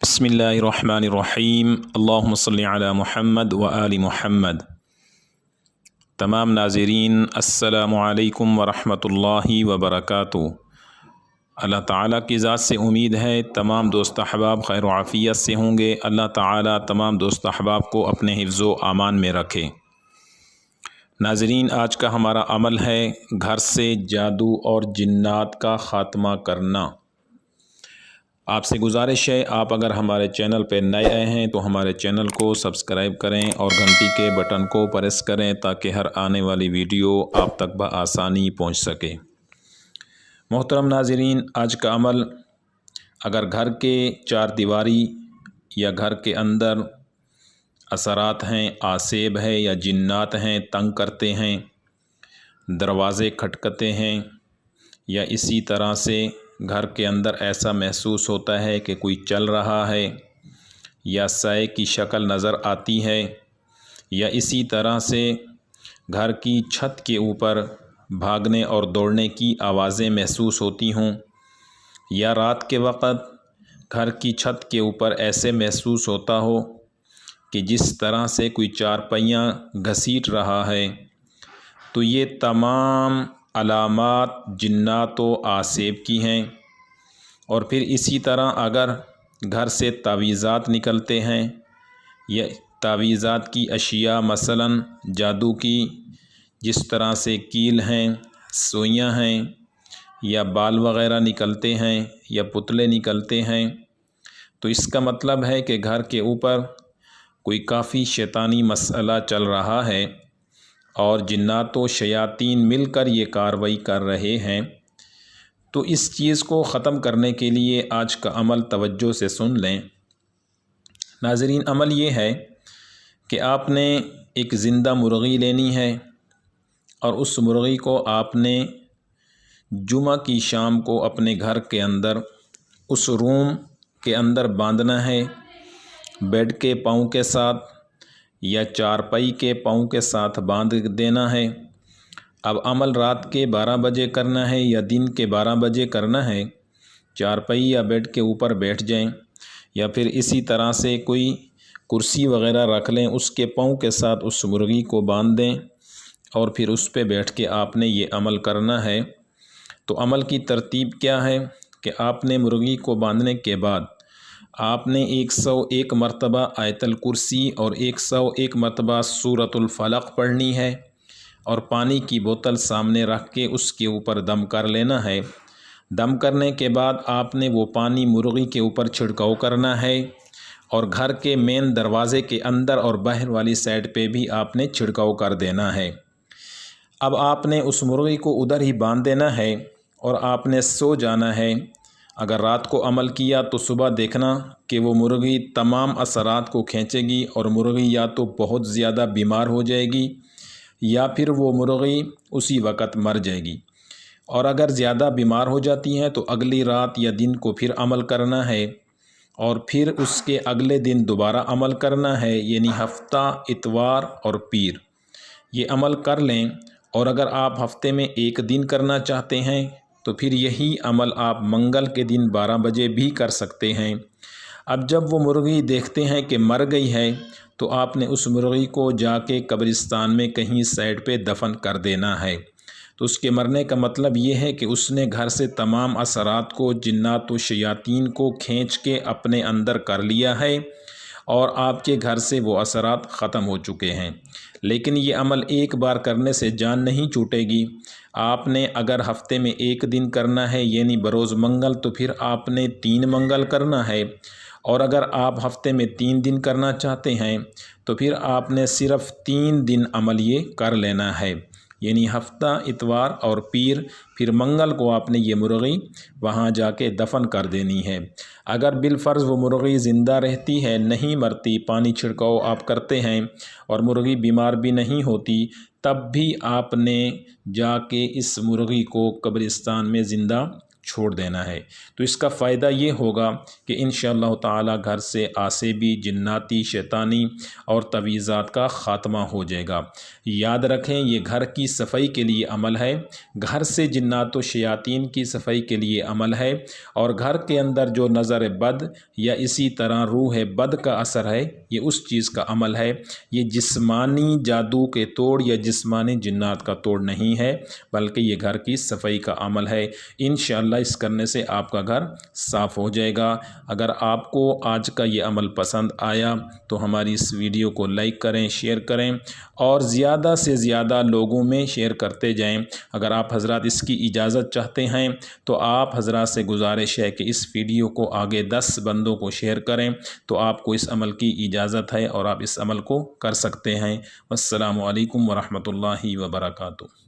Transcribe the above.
بسم اللہ الرحمن الرحیم اللہم صلی علی محمد و آل محمد۔ تمام ناظرین السلام علیکم ورحمۃ اللہ وبرکاتہ۔ اللہ تعالیٰ کی ذات سے امید ہے تمام دوست احباب خیر و عافیت سے ہوں گے۔ اللہ تعالیٰ تمام دوست احباب کو اپنے حفظ و امان میں رکھے۔ ناظرین، آج کا ہمارا عمل ہے گھر سے جادو اور جنات کا خاتمہ کرنا۔ آپ سے گزارش ہے، آپ اگر ہمارے چینل پہ نئے آئے ہیں تو ہمارے چینل کو سبسکرائب کریں اور گھنٹی کے بٹن کو پریس کریں تاکہ ہر آنے والی ویڈیو آپ تک بآسانی پہنچ سکے۔ محترم ناظرین، آج کا عمل اگر گھر کے چار دیواری یا گھر کے اندر اثرات ہیں، آسیب ہے یا جنات ہیں، تنگ کرتے ہیں، دروازے کھٹکتے ہیں، یا اسی طرح سے گھر کے اندر ایسا محسوس ہوتا ہے کہ کوئی چل رہا ہے، یا سائے کی شکل نظر آتی ہے، یا اسی طرح سے گھر کی چھت کے اوپر بھاگنے اور دوڑنے کی آوازیں محسوس ہوتی ہوں، یا رات کے وقت گھر کی چھت کے اوپر ایسے محسوس ہوتا ہو کہ جس طرح سے کوئی چارپائیاں گھسیٹ رہا ہے، تو یہ تمام علامات جنات و آسیب کی ہیں۔ اور پھر اسی طرح اگر گھر سے تعویذات نکلتے ہیں یا تعویذات کی اشیاء مثلاً جادو کی، جس طرح سے کیل ہیں، سوئیاں ہیں، یا بال وغیرہ نکلتے ہیں یا پتلے نکلتے ہیں، تو اس کا مطلب ہے کہ گھر کے اوپر کوئی کافی شیطانی مسئلہ چل رہا ہے اور جنات و شیاطین مل کر یہ کارروائی کر رہے ہیں۔ تو اس چیز کو ختم کرنے کے لیے آج کا عمل توجہ سے سن لیں۔ ناظرین، عمل یہ ہے کہ آپ نے ایک زندہ مرغی لینی ہے اور اس مرغی کو آپ نے جمعہ کی شام کو اپنے گھر کے اندر اس روم کے اندر باندھنا ہے، بیڈ کے پاؤں کے ساتھ یا چارپائی کے پاؤں کے ساتھ باندھ دینا ہے۔ اب عمل رات کے 12 بجے کرنا ہے یا دن کے 12 بجے کرنا ہے، چارپائی یا بیڈ کے اوپر بیٹھ جائیں، یا پھر اسی طرح سے کوئی کرسی وغیرہ رکھ لیں، اس کے پاؤں کے ساتھ اس مرغی کو باندھ دیں اور پھر اس پہ بیٹھ کے آپ نے یہ عمل کرنا ہے۔ تو عمل کی ترتیب کیا ہے کہ آپ نے مرغی کو باندھنے کے بعد آپ نے 101 مرتبہ آیت الکرسی اور 101 مرتبہ سورۃ الفلق پڑھنی ہے، اور پانی کی بوتل سامنے رکھ کے اس کے اوپر دم کر لینا ہے۔ دم کرنے کے بعد آپ نے وہ پانی مرغی کے اوپر چھڑکاؤ کرنا ہے، اور گھر کے مین دروازے کے اندر اور باہر والی سائڈ پہ بھی آپ نے چھڑکاؤ کر دینا ہے۔ اب آپ نے اس مرغی کو ادھر ہی باندھ دینا ہے اور آپ نے سو جانا ہے۔ اگر رات کو عمل کیا تو صبح دیکھنا کہ وہ مرغی تمام اثرات کو کھینچے گی، اور مرغی یا تو بہت زیادہ بیمار ہو جائے گی یا پھر وہ مرغی اسی وقت مر جائے گی۔ اور اگر زیادہ بیمار ہو جاتی ہیں تو اگلی رات یا دن کو پھر عمل کرنا ہے، اور پھر اس کے اگلے دن دوبارہ عمل کرنا ہے، یعنی ہفتہ اتوار اور پیر یہ عمل کر لیں۔ اور اگر آپ ہفتے میں ایک دن کرنا چاہتے ہیں تو پھر یہی عمل آپ منگل کے دن 12 بجے بھی کر سکتے ہیں۔ اب جب وہ مرغی دیکھتے ہیں کہ مر گئی ہے تو آپ نے اس مرغی کو جا کے قبرستان میں کہیں سائڈ پہ دفن کر دینا ہے۔ تو اس کے مرنے کا مطلب یہ ہے کہ اس نے گھر سے تمام اثرات کو، جنات و شیاطین کو کھینچ کے اپنے اندر کر لیا ہے، اور آپ کے گھر سے وہ اثرات ختم ہو چکے ہیں۔ لیکن یہ عمل ایک بار کرنے سے جان نہیں چھوٹے گی۔ آپ نے اگر ہفتے میں ایک دن کرنا ہے یعنی بروز منگل، تو پھر آپ نے 3 منگل کرنا ہے، اور اگر آپ ہفتے میں 3 دن کرنا چاہتے ہیں تو پھر آپ نے صرف 3 دن عمل یہ کر لینا ہے، یعنی ہفتہ اتوار اور پیر۔ پھر منگل کو آپ نے یہ مرغی وہاں جا کے دفن کر دینی ہے۔ اگر بالفرض وہ مرغی زندہ رہتی ہے، نہیں مرتی، پانی چھڑکاؤ آپ کرتے ہیں اور مرغی بیمار بھی نہیں ہوتی، تب بھی آپ نے جا کے اس مرغی کو قبرستان میں زندہ چھوڑ دینا ہے۔ تو اس کا فائدہ یہ ہوگا کہ انشاءاللہ تعالی گھر سے آسیبی، جناتی، شیطانی اور تویزات کا خاتمہ ہو جائے گا۔ یاد رکھیں یہ گھر کی صفائی کے لیے عمل ہے، گھر سے جنات و شیاطین کی صفائی کے لیے عمل ہے، اور گھر کے اندر جو نظر بد یا اسی طرح روح بد کا اثر ہے یہ اس چیز کا عمل ہے۔ یہ جسمانی جادو کے توڑ یا جسمانی جنات کا توڑ نہیں ہے، بلکہ یہ گھر کی صفائی کا عمل ہے۔ انشاءاللہ اس کرنے سے آپ کا گھر صاف ہو جائے گا۔ اگر آپ کو آج کا یہ عمل پسند آیا تو ہماری اس ویڈیو کو لائک کریں، شیئر کریں اور زیادہ سے زیادہ لوگوں میں شیئر کرتے جائیں۔ اگر آپ حضرات اس کی اجازت چاہتے ہیں تو آپ حضرات سے گزارش ہے کہ اس ویڈیو کو آگے 10 بندوں کو شیئر کریں تو آپ کو اس عمل کی اجازت ہے اور آپ اس عمل کو کر سکتے ہیں۔ السلام علیکم ورحمۃ اللہ وبرکاتہ۔